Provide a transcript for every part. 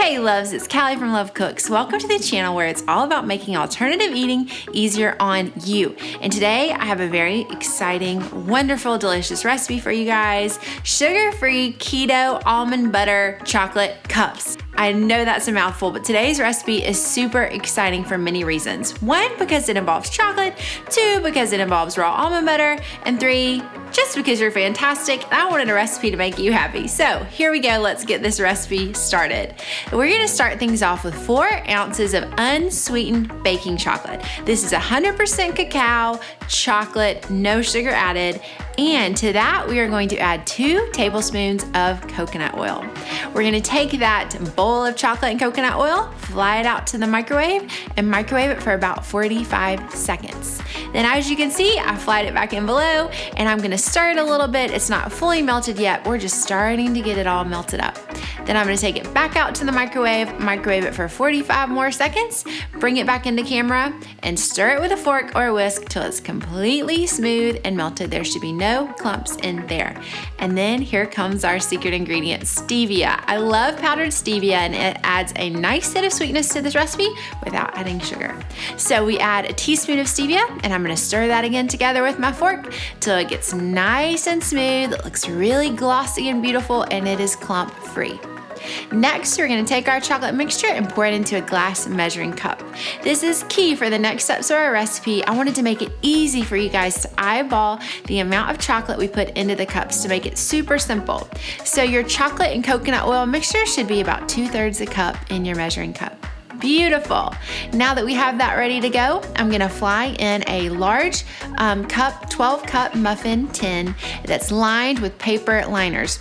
Hey loves, it's Callie from Love Cooks. Welcome to the channel where it's all about making alternative eating easier on you. And today I have a very exciting, wonderful, delicious recipe for you guys. Sugar-free keto almond butter chocolate cups. I know that's a mouthful, but today's recipe is super exciting for many reasons. 1, because it involves chocolate. 2, because it involves raw almond butter. And 3, just because you're fantastic and I wanted a recipe to make you happy. So here we go, let's get this recipe started. We're gonna start things off with 4 ounces of unsweetened baking chocolate. This is 100% cacao, chocolate, no sugar added. And to that, we are going to add 2 tablespoons of coconut oil. We're gonna take that bowl of chocolate and coconut oil, fly it out to the microwave, and microwave it for about 45 seconds. Then as you can see, I flied it back in below, and I'm gonna stir it a little bit. It's not fully melted yet. We're just starting to get it all melted up. Then I'm gonna take it back out to the microwave it for 45 more seconds, bring it back into camera, and stir it with a fork or a whisk till it's completely smooth and melted. There should be no clumps in there. And then here comes our secret ingredient, stevia. I love powdered stevia, and it adds a nice hit of sweetness to this recipe without adding sugar. So we add a teaspoon of stevia, and I'm gonna stir that again together with my fork till it gets nice and smooth. It looks really glossy and beautiful, and it is clump free. Next, we're gonna take our chocolate mixture and pour it into a glass measuring cup. This is key for the next steps of our recipe. I wanted to make it easy for you guys to eyeball the amount of chocolate we put into the cups to make it super simple. So your chocolate and coconut oil mixture should be about 2/3 a cup in your measuring cup. Beautiful. Now that we have that ready to go, I'm gonna fly in a large 12 cup muffin tin that's lined with paper liners.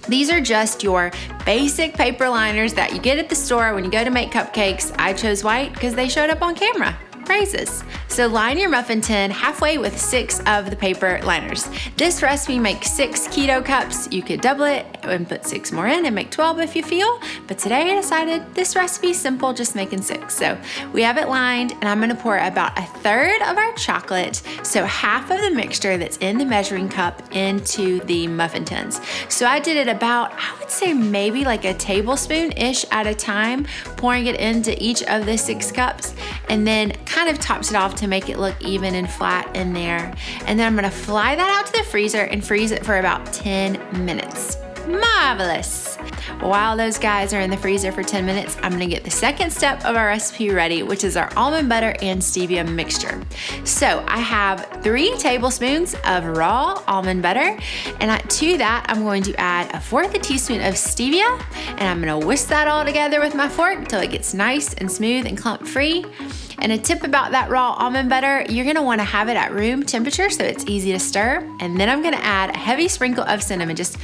These are just your basic paper liners that you get at the store when you go to make cupcakes. I chose white because they showed up on camera. Praises. So line your muffin tin halfway with 6 of the paper liners. This recipe makes 6 keto cups. You could double it and put 6 more in and make 12 if you feel. But today I decided this recipe is simple, just making 6. So we have it lined, and I'm gonna pour about 1/3 of our chocolate, so half of the mixture that's in the measuring cup, into the muffin tins. So I did it about, I would say maybe like a tablespoon-ish at a time, pouring it into each of the 6 cups, and then kind of tops it off to make it look even and flat in there. And then I'm gonna fly that out to the freezer and freeze it for about 10 minutes. Marvelous. While those guys are in the freezer for 10 minutes, I'm gonna get the second step of our recipe ready, which is our almond butter and stevia mixture. So I have 3 tablespoons of raw almond butter, and to that, I'm going to add 1/4 teaspoon of stevia, and I'm gonna whisk that all together with my fork until it gets nice and smooth and clump free. And a tip about that raw almond butter, you're gonna wanna have it at room temperature so it's easy to stir. And then I'm gonna add a heavy sprinkle of cinnamon, just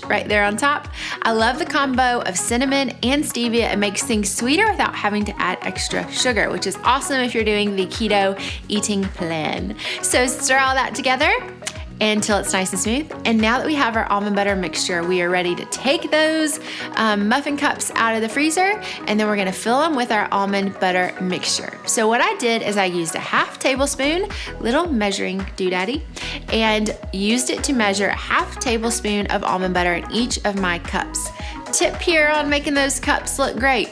right there on top. I love the combo of cinnamon and stevia. It makes things sweeter without having to add extra sugar, which is awesome if you're doing the keto eating plan. So stir all that together until it's nice and smooth. And now that we have our almond butter mixture, we are ready to take those muffin cups out of the freezer, and then we're gonna fill them with our almond butter mixture. So what I did is I used a 1/2 tablespoon, little measuring doodaddy, and used it to measure a 1/2 tablespoon of almond butter in each of my cups. Tip here on making those cups look great: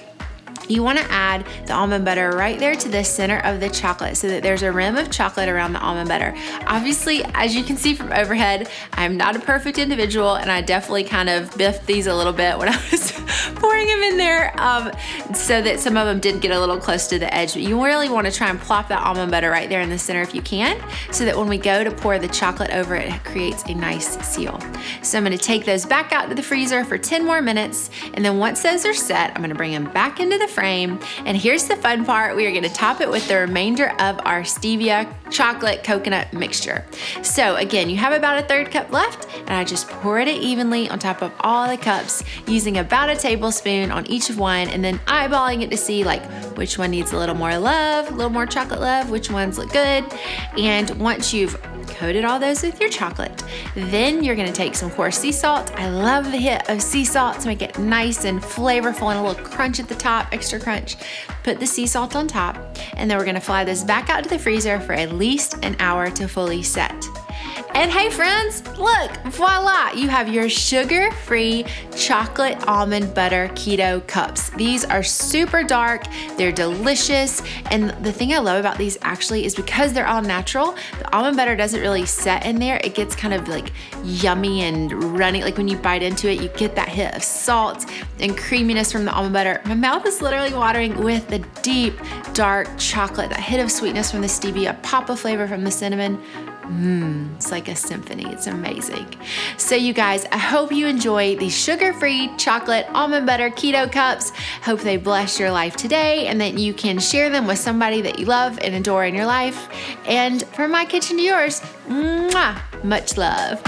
you wanna add the almond butter right there to the center of the chocolate so that there's a rim of chocolate around the almond butter. Obviously, as you can see from overhead, I'm not a perfect individual, and I definitely kind of biffed these a little bit when I was pouring them in there so that some of them did get a little close to the edge. But you really wanna try and plop that almond butter right there in the center if you can, so that when we go to pour the chocolate over it, it creates a nice seal. So I'm gonna take those back out to the freezer for 10 more minutes, and then once those are set, I'm gonna bring them back into the frame. And here's the fun part: we are gonna top it with the remainder of our stevia chocolate coconut mixture. So again, you have about 1/3 cup left, and I just poured it evenly on top of all the cups, using about a tablespoon on each of one, and then eyeballing it to see like which one needs a little more love, a little more chocolate love, which ones look good. And once you've coated all those with your chocolate, then you're gonna take some coarse sea salt. I love the hit of sea salt to make it nice and flavorful and a little crunch at the top, extra crunch. Put the sea salt on top, and then we're gonna fly this back out to the freezer for at least an hour to fully set. And hey friends, look, voila, you have your sugar-free chocolate almond butter keto cups. These are super dark, they're delicious, and the thing I love about these actually is because they're all natural, the almond butter doesn't really set in there. It gets kind of like yummy and runny. Like when you bite into it, you get that hit of salt and creaminess from the almond butter. My mouth is literally watering with the deep, dark chocolate, that hit of sweetness from the stevia, pop of flavor from the cinnamon. It's like a symphony. It's amazing. So you guys, I hope you enjoy these sugar-free chocolate almond butter keto cups. Hope they bless your life today and that you can share them with somebody that you love and adore in your life. And from my kitchen to yours, mwah, much love.